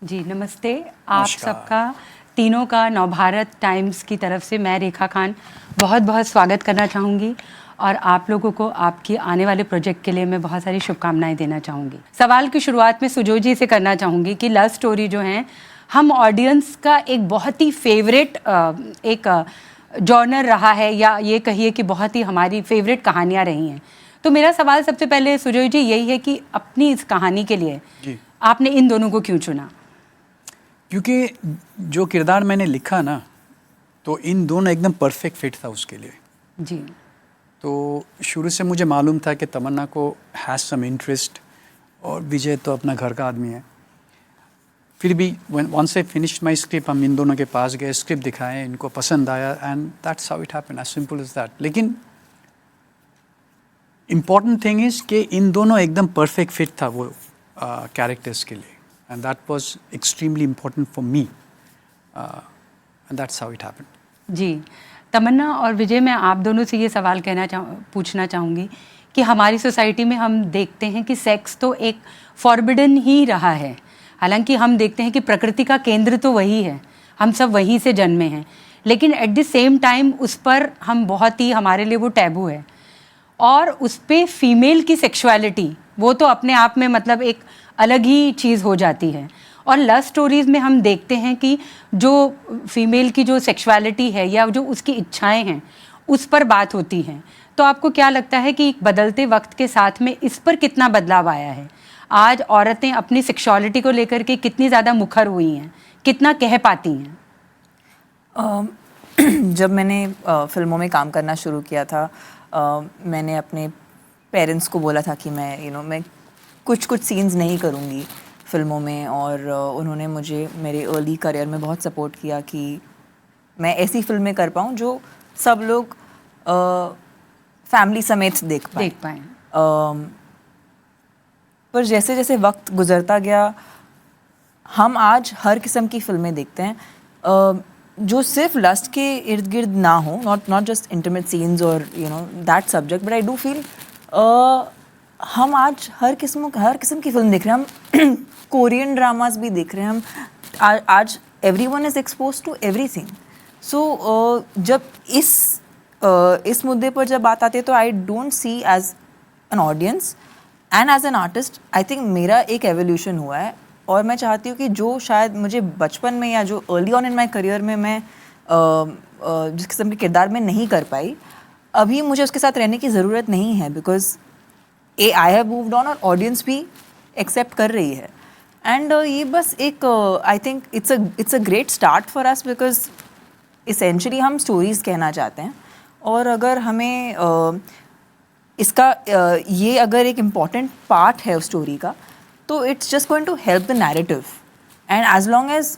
जी नमस्ते। आप नमस्कार। सबका तीनों का नवभारत टाइम्स की तरफ से मैं रेखा खान बहुत बहुत स्वागत करना चाहूँगी और आप लोगों को आपकी आने वाले प्रोजेक्ट के लिए मैं बहुत सारी शुभकामनाएं देना चाहूँगी। सवाल की शुरुआत में सुजोजी से करना चाहूँगी कि लव स्टोरी जो हैं हम ऑडियंस का एक बहुत ही फेवरेट एक जॉनर रहा है, या ये कहिए कि बहुत ही हमारी फेवरेट कहानियाँ रही हैं। तो मेरा सवाल सबसे पहले सुजोय जी यही है कि अपनी इस कहानी के लिए जी। आपने इन दोनों को क्यों चुना? क्योंकि जो किरदार मैंने लिखा ना, तो इन दोनों एकदम परफेक्ट फिट था उसके लिए। जी तो शुरू से मुझे मालूम था कि तमन्ना को हैज़ सम इंटरेस्ट और विजय तो अपना घर का आदमी है। फिर भी once I finished my script, हम इन दोनों के पास गए, स्क्रिप्ट दिखाए, इनको पसंद आया and that's how it happened, as simple as that. लेकिन इम्पॉर्टेंट थिंग इज़ कि इन दोनों एकदम परफेक्ट फिट था वो कैरेक्टर्स के लिए, and that was extremely important for me, and that's how it happened. जी। तमन्ना और विजय, मैं आप दोनों से ये सवाल पूछना चाहूँगी कि हमारी सोसाइटी में हम देखते हैं कि सेक्स तो एक फॉरबिडन ही रहा है। हालांकि हम देखते हैं कि प्रकृति का केंद्र तो वही है, हम सब वहीं से जन्मे हैं, लेकिन एट द सेम टाइम उस पर हम बहुत ही, हमारे लिए वो टैबू है। और उस पे फीमेल की सेक्सुअलिटी वो तो अपने आप में मतलब एक अलग ही चीज़ हो जाती है। और लव स्टोरीज़ में हम देखते हैं कि जो फीमेल की जो सेक्सुअलिटी है या जो उसकी इच्छाएं हैं उस पर बात होती हैं। तो आपको क्या लगता है कि बदलते वक्त के साथ में इस पर कितना बदलाव आया है? आज औरतें अपनी सेक्सुअलिटी को लेकर के कितनी ज़्यादा मुखर हुई हैं, कितना कह पाती हैं? जब मैंने फिल्मों में काम करना शुरू किया था, मैंने अपने पेरेंट्स को बोला था कि मैं कुछ सीन्स नहीं करूँगी फिल्मों में, और उन्होंने मुझे मेरे अर्ली करियर में बहुत सपोर्ट किया कि मैं ऐसी फिल्में कर पाऊँ जो सब लोग फैमिली समेत देख पाएँ। पर जैसे जैसे वक्त गुजरता गया, हम आज हर किस्म की फिल्में देखते हैं जो सिर्फ लस्ट के इर्द गिर्द ना हो, नॉट जस्ट इंटीमेट सीन्स और that subject, but I do feel हम आज हर किस्म की फिल्म देख रहे हैं। हम कोरियन ड्रामास भी देख रहे हैं। हम आज everyone is expose to everything. So जब इस मुद्दे पर जब बात आती है तो I don't see as an audience and as an artist, I think मेरा एक एवोल्यूशन हुआ है। और मैं चाहती हूँ कि जो शायद मुझे बचपन में या जो early on in my career में मैं जिस किस्म के किरदार में नहीं कर पाई, अभी मुझे उसके साथ रहने की ज़रूरत नहीं है, because I have moved on और ऑडियंस भी एक्सेप्ट कर रही है। एंड ये बस एक I think it's a great start for us, because essentially हम स्टोरीज़ कहना चाहते हैं, और अगर हमें इसका ये अगर एक इम्पॉर्टेंट पार्ट है उस स्टोरी का, तो it's just going to help the narrative. And as long as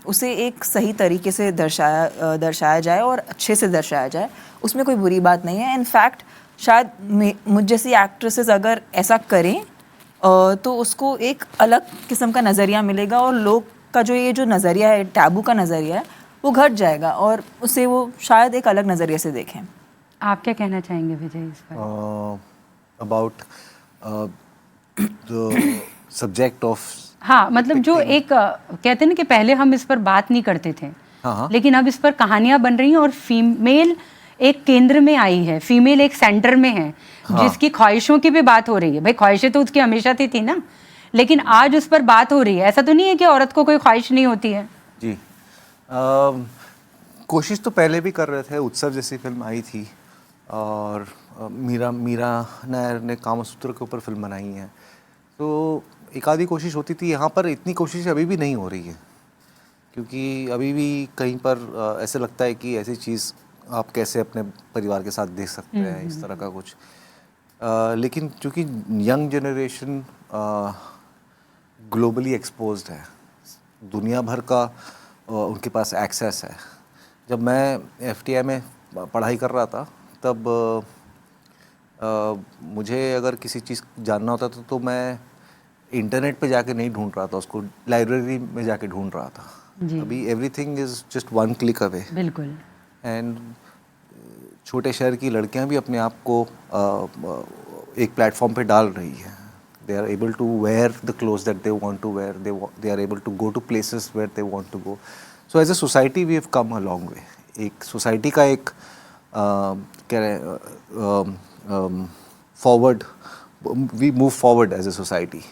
उसे एक सही तरीके से दर्शाया जाए और अच्छे से दर्शाया जाए, उसमें कोई बुरी बात नहीं है। इनफैक्ट शायद मुझ जैसी एक्ट्रेसेस अगर ऐसा करें तो उसको एक अलग किस्म का नज़रिया मिलेगा, और लोग का जो नज़रिया है, टैबू का नज़रिया है, वो घट जाएगा और उसे वो शायद एक अलग नज़रिए से देखें। आप क्या कहना चाहेंगे विजय इस पर? अबाउट द सब्जेक्ट ऑफ, हाँ, मतलब जो एक कहते हैं ना कि पहले हम इस पर बात नहीं करते थे, लेकिन अब इस पर कहानियां बन रही हैं और फीमेल एक केंद्र में आई है, फीमेल एक सेंटर में है, जिसकी ख्वाहिशों की भी बात हो रही है। भाई ख्वाहिशें तो उसकी हमेशा थी ना, लेकिन आज उस पर बात हो रही है। ऐसा तो नहीं है कि औरत को कोई ख्वाहिश नहीं होती है। जी कोशिश तो पहले भी कर रहे थे। उत्सव जैसी फिल्म आई थी, और मीरा नायर ने कामसूत्र के ऊपर फिल्म बनाई है, तो एक आधी कोशिश होती थी। यहाँ पर इतनी कोशिश अभी भी नहीं हो रही है, क्योंकि अभी भी कहीं पर ऐसे लगता है कि ऐसी चीज़ आप कैसे अपने परिवार के साथ देख सकते हैं, इस तरह का कुछ। लेकिन चूँकि यंग जनरेशन ग्लोबली एक्सपोज्ड है, दुनिया भर का उनके पास एक्सेस है। जब मैं FTI में पढ़ाई कर रहा था, तब मुझे अगर किसी चीज़ जानना होता था तो मैं इंटरनेट पे जाके नहीं ढूंढ रहा था, उसको लाइब्रेरी में जाके ढूंढ रहा था। अभी everything is just one click away. बिल्कुल। एंड छोटे शहर की लड़कियां भी अपने आप को एक प्लेटफॉर्म पे डाल रही हैं, They are able to wear the clothes that they want to wear. They are able to go to places where they want to go. So as a society we have come a long way. एक society का एक क्या forward, we move forward as a society.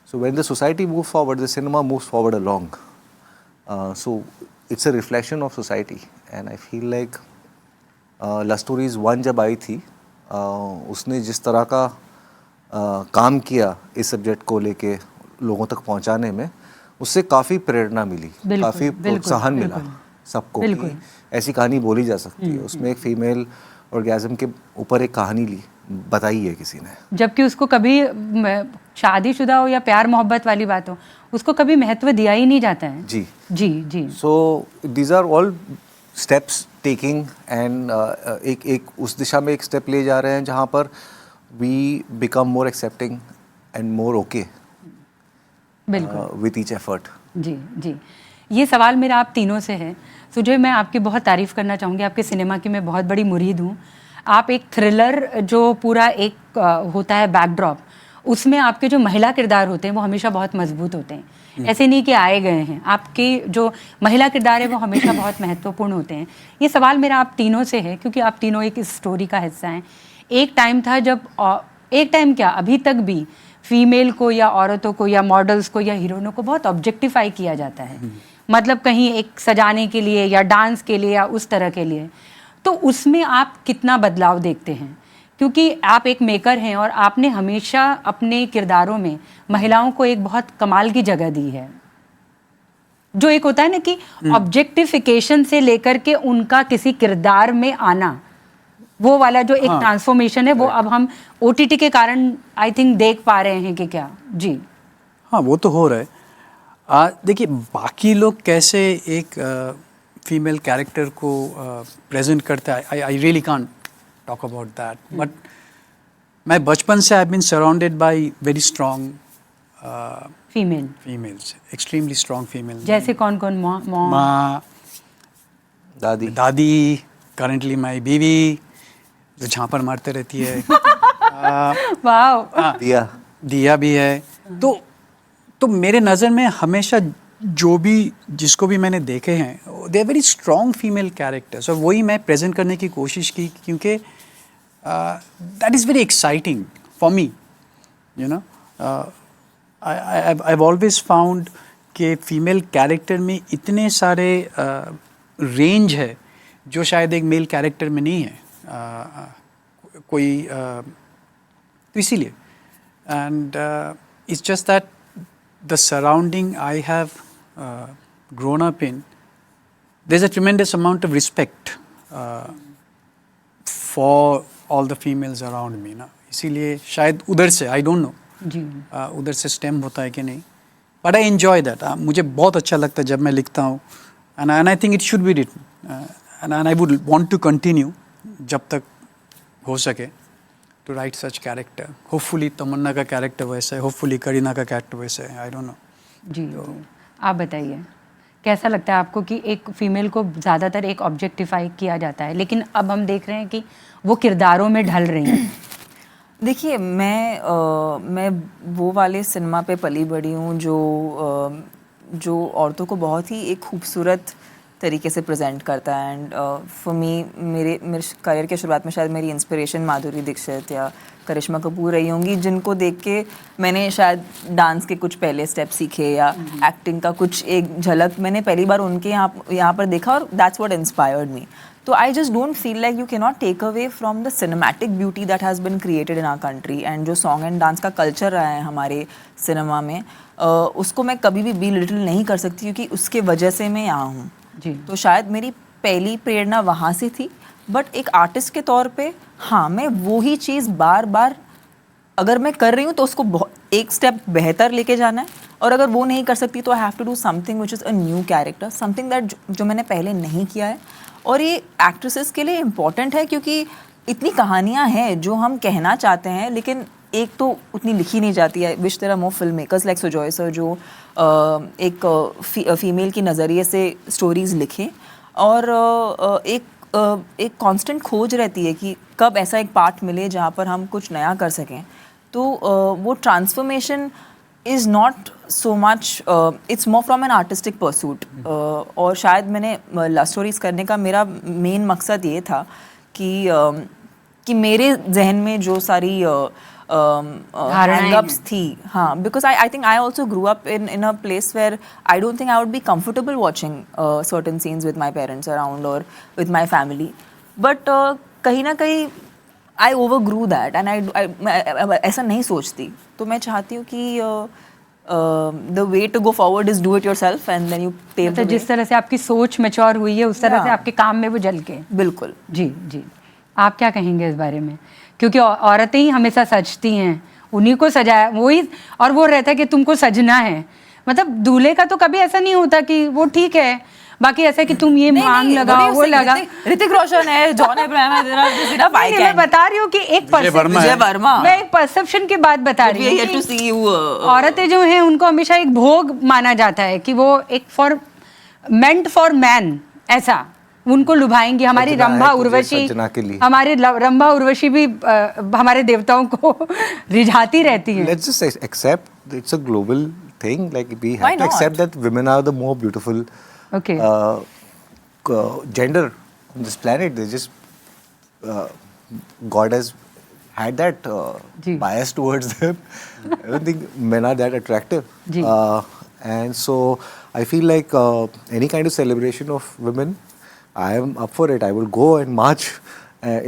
So when the society moves forward, the cinema moves forward along. So it's a reflection of society, and I feel like Love Stories 1 जब आई थी, उसने जिस तरह का काम किया इस सब्जेक्ट को लेके लोगों तक पहुंचाने में, उससे काफ़ी प्रेरणा मिली, काफ़ी प्रोत्साहन मिला सबको कि ऐसी कहानी बोली जा सकती है. उसमें एक फीमेल ऑर्गेज़म के ऊपर एक कहानी बताई है किसी ने, जबकि उसको कभी शादीशुदा हो या प्यार मोहब्बत वाली बात हो, उसको कभी महत्व दिया ही नहीं जाता है. जी जी जी. So these are all steps taking, and एक उस दिशा में एक स्टेप ले जा रहे हैं जहाँ पर we become more accepting and more okay with each effort. जी जी. ये सवाल मेरा आप तीनों से है. सुजय, मैं आपकी बहुत तारीफ़ करना चाहूँगी. आपके सिनेमा की मैं बहुत बड़ी मुरीद हूँ. आप एक थ्रिलर जो पूरा एक होता है बैकड्रॉप, उसमें आपके जो महिला किरदार होते हैं वो हमेशा बहुत मजबूत होते हैं. ऐसे नहीं कि आए गए हैं. आपके जो महिला किरदार है वो हमेशा बहुत महत्वपूर्ण होते हैं. ये सवाल मेरा आप तीनों से है क्योंकि आप तीनों एक स्टोरी का हिस्सा हैं. एक टाइम था जब, एक टाइम क्या अभी तक भी, फीमेल को या औरतों को या मॉडल्स को या हीरोइनों को बहुत ऑब्जेक्टिफाई किया जाता है. मतलब कहीं एक सजाने के लिए या डांस के लिए या उस तरह के लिए. तो उसमें आप कितना बदलाव देखते हैं? क्योंकि आप एक मेकर हैं और आपने हमेशा अपने किरदारों में महिलाओं को एक बहुत कमाल की जगह दी है. जो एक होता है ना कि ऑब्जेक्टिफिकेशन से लेकर के उनका किसी किरदार में आना, वो वाला जो एक ट्रांसफॉर्मेशन है, वो अब हम OTT के कारण आई थिंक देख पा रहे हैं कि क्या. जी हाँ, वो तो हो रहा है. देखिए, बाकी लोग कैसे एक फीमेल कैरेक्टर को प्रेजेंट करता है, I really can't talk about that. But मैं बचपन से I been surrounded by very strong females, extremely strong females. जैसे कौन कौन? माँ, दादी, करंटली माई बीवी जो झांपर मारते रहती है. वाह. दिया भी है. तो मेरे नज़र में हमेशा जो भी जिसको भी मैंने देखे हैं, they are very strong female characters, और वही मैं प्रेजेंट करने की कोशिश की क्योंकि that is very exciting for me. You know, I have always found कि फीमेल कैरेक्टर में इतने सारे रेंज है जो शायद एक मेल कैरेक्टर में नहीं है. तो इसीलिए, and it's just that the surrounding I have grown up in, there's a tremendous amount of respect for all the females around me ना. इसीलिए शायद उधर से, I don't know, उधर से स्टेम होता है कि नहीं, but I enjoy that. मुझे बहुत अच्छा लगता है जब मैं लिखता हूँ, and I think it should be written, and I would want to continue जब तक हो सके to write such character. Hopefully तमन्ना का कैरेक्टर वैसा है, hopefully करीना का कैरेक्टर वैसा है, I don't know. जी. आप बताइए, कैसा लगता है आपको कि एक फीमेल को ज़्यादातर एक ऑब्जेक्टिफाई किया जाता है, लेकिन अब हम देख रहे हैं कि वो किरदारों में ढल रही हैं? देखिए, मैं वो वाले सिनेमा पे पली बड़ी हूँ जो औरतों को बहुत ही एक खूबसूरत तरीके से प्रेजेंट करता है. एंड फॉर मी, मेरे करियर के शुरुआत में शायद मेरी इंस्पिरेशन माधुरी दीक्षित या करिश्मा कपूर रही होंगी, जिनको देख के मैंने शायद डांस के कुछ पहले स्टेप सीखे या एक्टिंग का कुछ एक झलक मैंने पहली बार उनके यहाँ पर देखा, और दैट्स व्हाट इंस्पायर्ड मी. तो I just don't feel like you can not take away from the cinematic beauty that has been created in our country, and जो सॉन्ग एंड डांस का कल्चर रहा है हमारे सिनेमा में, उसको मैं कभी भी बिलिटिल नहीं कर सकती क्योंकि उसके वजह से मैं यहाँ हूँ. तो शायद मेरी पहली प्रेरणा वहाँ से थी. बट एक आर्टिस्ट के तौर पे हाँ, मैं वो ही चीज़ बार बार अगर मैं कर रही हूँ तो उसको एक स्टेप बेहतर लेके जाना है, और अगर वो नहीं कर सकती तो I have to do something which is a new character, something that जो मैंने पहले नहीं किया है. और ये एक्ट्रेसेस के लिए इम्पॉर्टेंट है क्योंकि इतनी कहानियाँ हैं जो हम कहना चाहते हैं, लेकिन एक तो उतनी लिखी नहीं जाती है. Wish there are more film makers like Sujoy sir जो एक फीमेल की नज़रिए से स्टोरीज़ लिखें, और एक कांस्टेंट खोज रहती है कि कब ऐसा एक पार्ट मिले जहाँ पर हम कुछ नया कर सकें. तो वो transformation is not so much, it's more from an artistic pursuit. और शायद मैंने लव स्टोरीज करने का मेरा मेन मकसद ये था कि मेरे जहन में जो सारी hang-ups थी, हाँ, because I think I also grew up in a place where I don't think I would be comfortable watching certain scenes with my parents around or with my family, but कहीं ना कहीं I overgrew that and I ऐसा नहीं सोचती, तो मैं चाहती हूँ कि the way to go forward is do it yourself and then you pave the मतलब way। जिस तरह से आपकी सोच मैच्योर हुई है उस तरह से Yeah. आपके काम में वो झल के। बिल्कुल। जी जी, आप क्या कहेंगे इस बारे में? क्योंकि औरतें ही हमेशा सजती हैं, उन्हीं को सजाया वही, और वो रहता है कि तुमको सजना है। मतलब दूल्हे का तो कभी ऐसा नहीं होता कि वो ठीक है, बाकी ऐसा है कि तुम ये मांग लगाओ वो लगा। ऋतिक रोशन है, जॉन अब्राहम है, मैं बता रही हूँ कि एक विजय वर्मा मैं एक परसेप्शन की बात बता रही हूँ कि औरतें जो हैं उनको हमेशा एक भोग माना जाता है कि वो एक मेंट फॉर मैन, ऐसा उनको लुभाएंगी। हमारी सजना है रंभा तुझे उर्वशी, सजना के लिए। हमारी रंभा उर्वशी भी हमारे देवताओं को रिझाती रहती है। Let's just accept it's a global thing. Like we Why have to not? accept that women are the more beautiful Okay. gender on this planet. They just God has had that ji. bias towards them. I don't think men are that attractive. Ji. And so I feel like any kind of celebration of women, I am up for it. I will go and march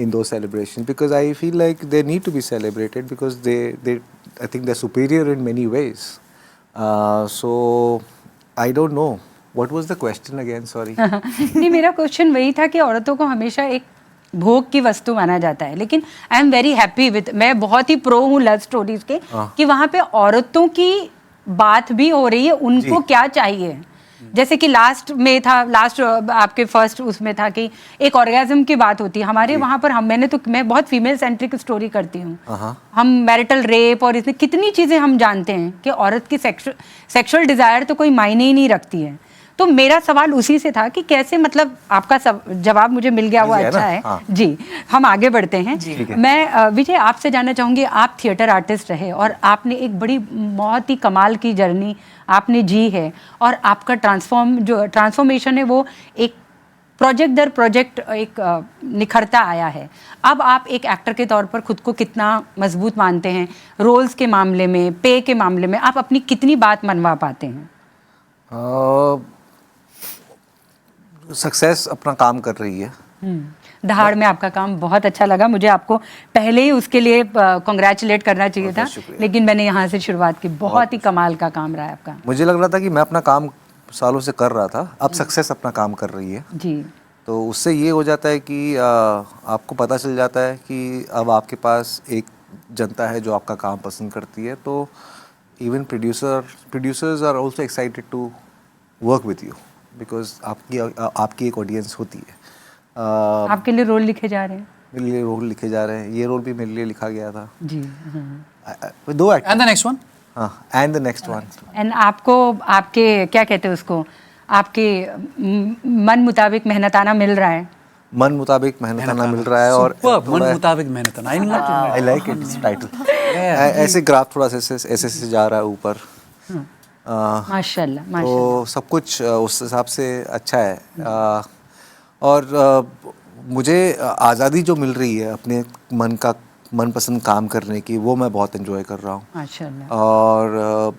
in those celebrations because I feel like they need to be celebrated because I think they're superior in many ways. So I don't know. What was the question again? Sorry. नहीं, मेरा question वही था कि औरतों को हमेशा एक भोग की वस्तु माना जाता है, लेकिन I am very happy with, मैं बहुत ही प्रो हूँ लव स्टोरीज के कि वहाँ पे औरतों की बात भी हो रही है, उनको क्या चाहिए। जैसे कि लास्ट आपके फर्स्ट उसमें था कि एक ऑर्गेज्म की बात होती है हमारे वहाँ पर। मैं बहुत फीमेल सेंट्रिक स्टोरी करती हूँ। हम मैरिटल रेप और इसमें कितनी चीज़ें हम जानते हैं कि औरत की सेक्सुअल डिज़ायर तो कोई मायने ही नहीं रखती है। तो मेरा सवाल उसी से था कि कैसे, मतलब आपका जवाब मुझे मिल गया, वो अच्छा है। हाँ। जी, हम आगे बढ़ते हैं। मैं विजय आपसे जानना चाहूँगी, आप थिएटर आर्टिस्ट रहे और आपने एक बड़ी बहुत ही कमाल की जर्नी आपने जी है, और आपका ट्रांसफॉर्मेशन है वो एक प्रोजेक्ट दर प्रोजेक्ट एक निखरता आया है। अब आप एक एक्टर के तौर पर खुद को कितना मजबूत मानते हैं? रोल्स के मामले में, पे के मामले में आप अपनी कितनी बात मनवा पाते हैं? सक्सेस अपना काम कर रही है। दहाड़ में आपका काम बहुत अच्छा लगा मुझे, आपको पहले ही उसके लिए कॉन्ग्रेचुलेट करना चाहिए था, लेकिन मैंने यहाँ से शुरुआत की। बहुत ही कमाल का काम रहा है आपका। मुझे लग रहा था कि मैं अपना काम सालों से कर रहा था, अब सक्सेस अपना काम कर रही है। जी, तो उससे ये हो जाता है कि आपको पता चल जाता है कि अब आपके पास एक जनता है जो आपका काम पसंद करती है। तो even producers are also excited to work with you because आपकी एक ऑडियंस होती है। आपके लिए रोल लिखे जा रहे हैं? मेरे लिए रोल लिखे जा रहे हैं, ये रोल भी मेरे लिए लिखा गया था जी, दो actor. And the next one. हाँ, and the next one. And आपको आपके क्या कहते हैं उसको, आपके मन मुताबिक मेहनताना मिल रहा है? मन मुताबिक मेहनताना मिल रहा है। और मन मुताबिक मेहनताना, आई लाइक इट टाइटल। ऐसे ग्राफ थोड़ा सा ऐसे जा रहा है ऊपर। माशाल्लाह, तो सब कुछ उस हिसाब से अच्छा है। और मुझे आज़ादी जो मिल रही है अपने मनपसंद काम करने की, वो मैं बहुत एंजॉय कर रहा हूँ। माशाल्लाह। और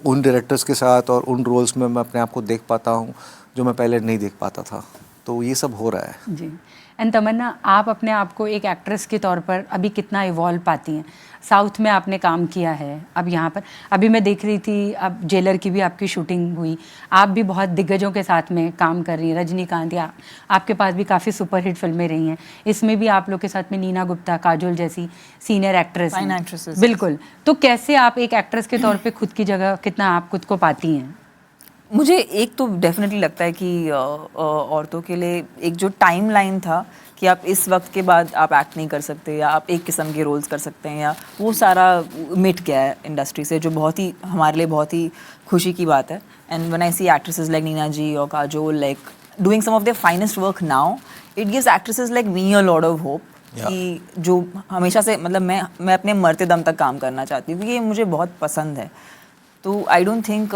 उन डायरेक्टर्स के साथ और उन रोल्स में मैं अपने आप को देख पाता हूँ जो मैं पहले नहीं देख पाता था। तो ये सब हो रहा है। जी। एंड तमन्ना, आप अपने आप को एक एक्ट्रेस के तौर पर अभी कितना इवॉल्व पाती हैं? साउथ में आपने काम किया है, अब यहाँ पर अभी मैं देख रही थी, अब जेलर की भी आपकी शूटिंग हुई, आप भी बहुत दिग्गजों के साथ में काम कर रही हैं। रजनीकांत, या आपके पास भी काफ़ी सुपरहिट फिल्में रही हैं, इसमें भी आप लोग के साथ में नीना गुप्ता, काजोल जैसी सीनियर एक्ट्रेस हैं। बिल्कुल। तो कैसे आप एक एक्ट्रेस के तौर पर खुद की जगह, कितना आप खुद को पाती हैं? मुझे एक तो डेफिनेटली लगता है कि औरतों के लिए एक जो टाइम लाइन था कि आप इस वक्त के बाद आप एक्ट नहीं कर सकते या आप एक किस्म के रोल्स कर सकते हैं, या वो सारा मिट गया है इंडस्ट्री से, जो बहुत ही हमारे लिए बहुत ही खुशी की बात है। And when I see actresses like Neena ji और Kajol like doing some of their finest work now, it gives actresses like me a lot of hope कि जो हमेशा से मतलब मैं अपने मरते दम तक काम करना चाहती हूँ, क्योंकि ये मुझे बहुत पसंद है। तो I don't think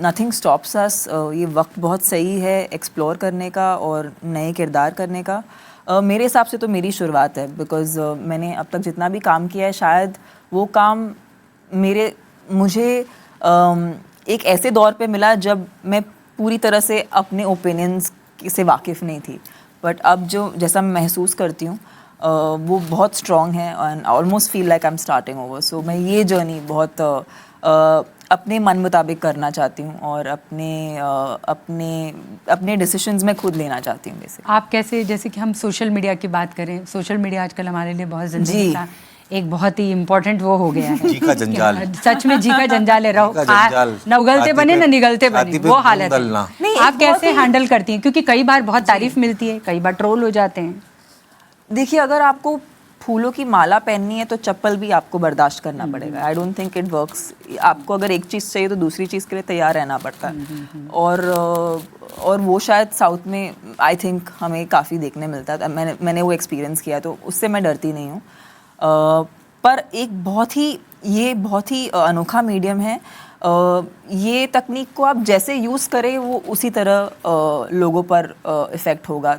nothing stops us. ये वक्त बहुत सही है एक्सप्लोर करने का और नए किरदार करने का। मेरे हिसाब से तो मेरी शुरुआत है, बिकॉज़ मैंने अब तक जितना भी काम किया है, शायद वो काम मुझे एक ऐसे दौर पे मिला जब मैं पूरी तरह से अपने ओपिनियंस से वाकिफ़ नहीं थी। बट अब जो जैसा मैं महसूस करती हूँ वो बहुत स्ट्रॉन्ग है and almost feel like I am starting over. So मैं ये जर्नी बहुत अपने मन मुताबिक करना चाहती हूँ और अपने डिसीजंस में खुद लेना चाहती हूँ। वैसे आप कैसे, जैसे कि हम सोशल मीडिया की बात करें, सोशल मीडिया आजकल हमारे लिए बहुत ज़िंदगी का एक बहुत ही इम्पोर्टेंट वो हो गया है। जी का जंजाल। सच में जी का जंजाल है। रहो न उगलते बने न निगलते बने, वो हालत है। नहीं, आप कैसे हैंडल करती हैं? क्योंकि कई बार बहुत तारीफ मिलती है, कई बार ट्रोल हो जाते हैं। देखिए, अगर आपको फूलों की माला पहननी है तो चप्पल भी आपको बर्दाश्त करना पड़ेगा। आई डोंट थिंक इट वर्क्स। आपको अगर एक चीज़ चाहिए तो दूसरी चीज़ के लिए तैयार रहना पड़ता है। और वो शायद साउथ में आई थिंक हमें काफ़ी देखने मिलता है। मैंने वो एक्सपीरियंस किया, तो उससे मैं डरती नहीं हूँ। पर एक बहुत ही अनोखा मीडियम है। ये तकनीक को आप जैसे यूज़ करें वो उसी तरह लोगों पर इफ़ेक्ट होगा।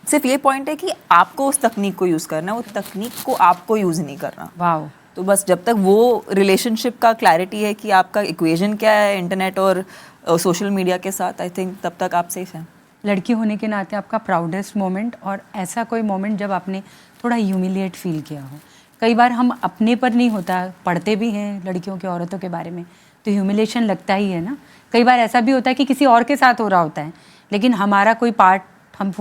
सिर्फ ये पॉइंट है कि आपको उस तकनीक को यूज़ करना है, वो तकनीक को आपको यूज़ नहीं करना। वाह। तो बस जब तक वो रिलेशनशिप का क्लैरिटी है कि आपका इक्वेशन क्या है इंटरनेट और सोशल मीडिया के साथ, आई थिंक तब तक आप सेफ हैं। लड़की होने के नाते आपका प्राउडेस्ट मोमेंट और ऐसा कोई मोमेंट जब आपने थोड़ा ह्यूमिलिएट फील किया हो? कई बार हम अपने पर नहीं होता, पढ़ते भी हैं लड़कियों के, औरतों के बारे में, तो ह्यूमिलेशन लगता ही है ना। कई बार ऐसा भी होता है कि किसी और के साथ हो रहा होता है, लेकिन हमारा कोई पार्ट हम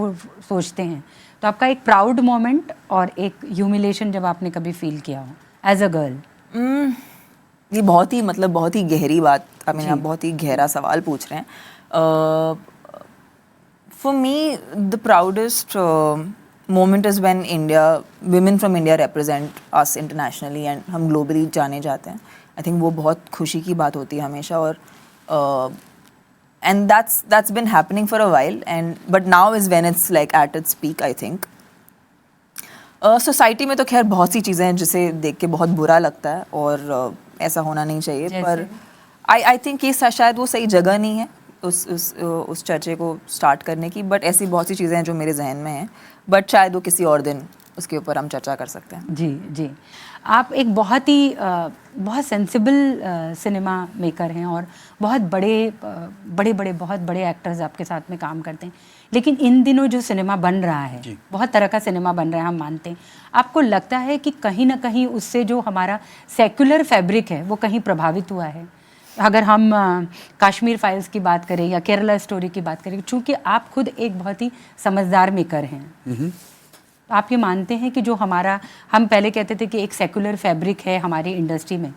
सोचते हैं। तो आपका एक प्राउड मोमेंट और एक ह्यूमिलेशन जब आपने कभी फील किया हो एज अ गर्ल? ये बहुत ही गहरी बात, आप बहुत ही गहरा सवाल पूछ रहे हैं। For me the proudest moment is when women from India represent us internationally and हम ग्लोबली जाने जाते हैं। आई थिंक वो बहुत खुशी की बात होती है हमेशा। और and that's been happening for a while, but now is when it's like at its peak, I think. Society में तो खैर बहुत सी चीज़ें हैं जिसे देख के बहुत बुरा लगता है और ऐसा होना नहीं चाहिए। पर आई थिंक ये शायद वो सही जगह नहीं है उस चर्चे को स्टार्ट करने की। बट ऐसी बहुत सी चीज़ें हैं जो मेरे जहन में हैं, बट शायद वो किसी और दिन उसके ऊपर हम चर्चा कर सकते हैं। जी जी। आप एक बहुत सेंसिबल सिनेमा मेकर हैं और बहुत बड़े एक्टर्स आपके साथ में काम करते हैं। लेकिन इन दिनों जो सिनेमा बन रहा है, बहुत तरह का सिनेमा बन रहा है, हम मानते हैं। आपको लगता है कि कहीं ना कहीं उससे जो हमारा सेक्युलर फैब्रिक है वो कहीं प्रभावित हुआ है? अगर हम कश्मीर फाइल्स की बात करें या केरला स्टोरी की बात करें, चूँकि आप खुद एक बहुत ही समझदार मेकर हैं, आप ये मानते हैं कि जो हम पहले कहते थे कि एक सेकुलर फैब्रिक है हमारी इंडस्ट्री में,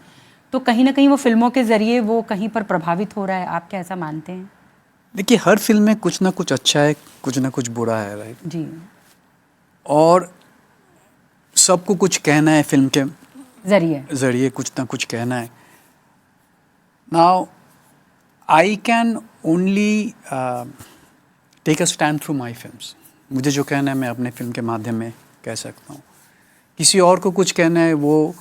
तो कहीं ना कहीं वो फिल्मों के ज़रिए वो कहीं पर प्रभावित हो रहा है? आप क्या ऐसा मानते हैं? देखिए, हर फिल्म में कुछ ना कुछ अच्छा है, कुछ ना कुछ बुरा है, राइट जी। और सबको कुछ कहना है, फिल्म के ज़रिए कुछ ना कुछ कहना है। Now I can only take a stand through my films. मुझे जो कहना है मैं अपने फिल्म के माध्यम में कह सकता हूँ। किसी और को कुछ कहना है वो,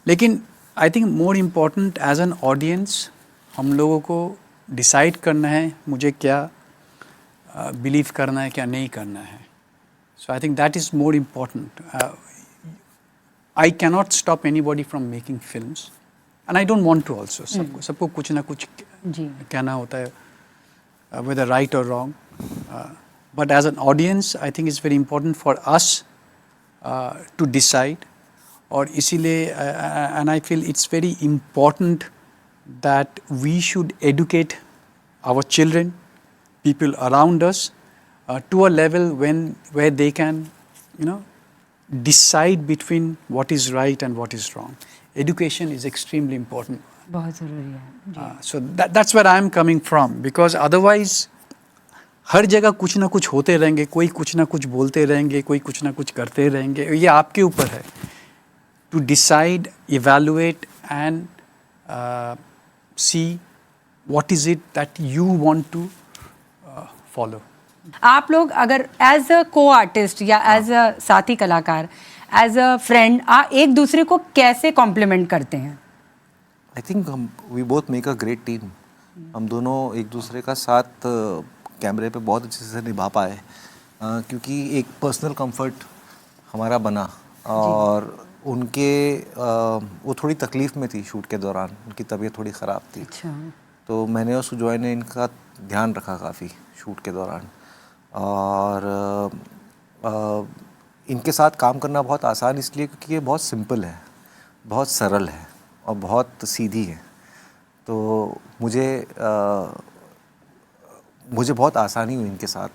लेकिन I think more important as an audience हम लोगों को डिसाइड करना है मुझे क्या बिलीव करना है, क्या नहीं करना है। So I think that is more important. I cannot stop anybody from making films and I don't want to also. सबको कुछ ना कुछ कहना होता है, whether right or wrong. But as an audience, I think it's very important for us to decide. और इसीलिए and I feel it's very important that we should educate our children, people around us, to a level where they can, decide between what is right and what is wrong. Education is extremely important. बहुत ज़रूरी है। So that's where I'm coming from, because otherwise हर जगह कुछ ना कुछ होते रहेंगे, कोई कुछ ना कुछ बोलते रहेंगे, कोई कुछ ना कुछ करते रहेंगे। ये आपके ऊपर है to decide, evaluate and see what is it that you want to follow. आप लोग अगर एज अ को आर्टिस्ट या एज अ साथी कलाकार, एज अ फ्रेंड एक दूसरे को कैसे कॉम्प्लीमेंट करते हैं? I think we both make a great team. हम दोनों एक दूसरे का साथ कैमरे पे बहुत अच्छे से निभा पाए, क्योंकि एक पर्सनल कंफर्ट हमारा बना। और उनके वो थोड़ी तकलीफ़ में थी शूट के दौरान, उनकी तबीयत थोड़ी ख़राब थी। अच्छा। तो मैंने और सुजॉय ने इनका ध्यान रखा काफ़ी शूट के दौरान। और इनके साथ काम करना बहुत आसान इसलिए क्योंकि ये बहुत सिंपल है, बहुत सरल है और बहुत सीधी है। तो मुझे बहुत आसानी हुई इनके साथ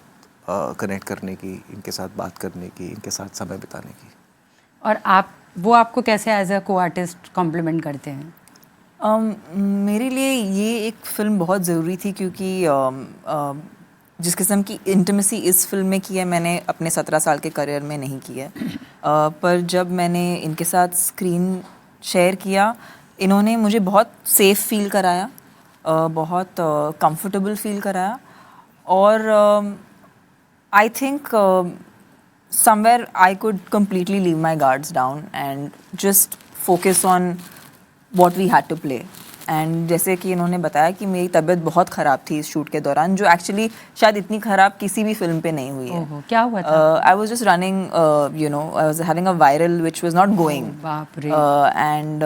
कनेक्ट करने की, इनके साथ बात करने की, इनके साथ समय बिताने की। और वो आपको कैसे एज अ को आर्टिस्ट कॉम्प्लीमेंट करते हैं? मेरे लिए ये एक फ़िल्म बहुत ज़रूरी थी, क्योंकि जिस किस्म की इंटीमेसी इस फिल्म में की है मैंने अपने 17 साल के करियर में नहीं की है। पर जब मैंने इनके साथ स्क्रीन शेयर किया, इन्होंने मुझे बहुत सेफ़ फील कराया, बहुत कंफर्टेबल फील कराया। और I think somewhere I could completely leave my guards down and just focus on what we had to play. And जैसे कि इन्होंने बताया कि मेरी तबीयत बहुत ख़राब थी इस शूट के दौरान, जो एक्चुअली शायद इतनी ख़राब किसी भी फिल्म पे नहीं हुई है। ओहो, क्या हुआ था? I was just running, I was having a viral which was not going. बाप रे। And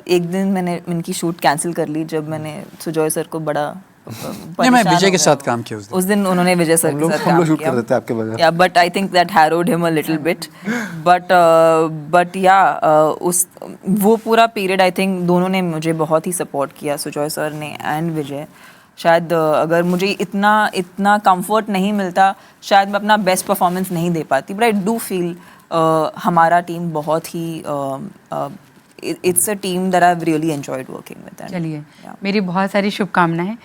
एक दिन मैंने इनकी शूट कैंसिल कर ली जब मैंने सुजॉय सर को बड़ा नहीं, मैं विजय के साथ काम किया उस दिन उन्होंने विजय सर के साथ काम शूट किया। कर रहे थे आपके बगैर। Yeah, but I think that harrowed him a little bit. But yeah, वो पूरा पीरियड आई थिंक दोनों ने मुझे बहुत ही सपोर्ट किया, सुजॉय सर ने एंड विजय। शायद अगर मुझे इतना कंफर्ट नहीं मिलता, शायद मैं अपना बेस्ट परफॉर्मेंस नहीं दे पाती। बट आई डू फील हमारा टीम बहुत ही it's a team that I've really enjoyed working with. चलिए, मेरी बहुत सारी शुभकामनाएं।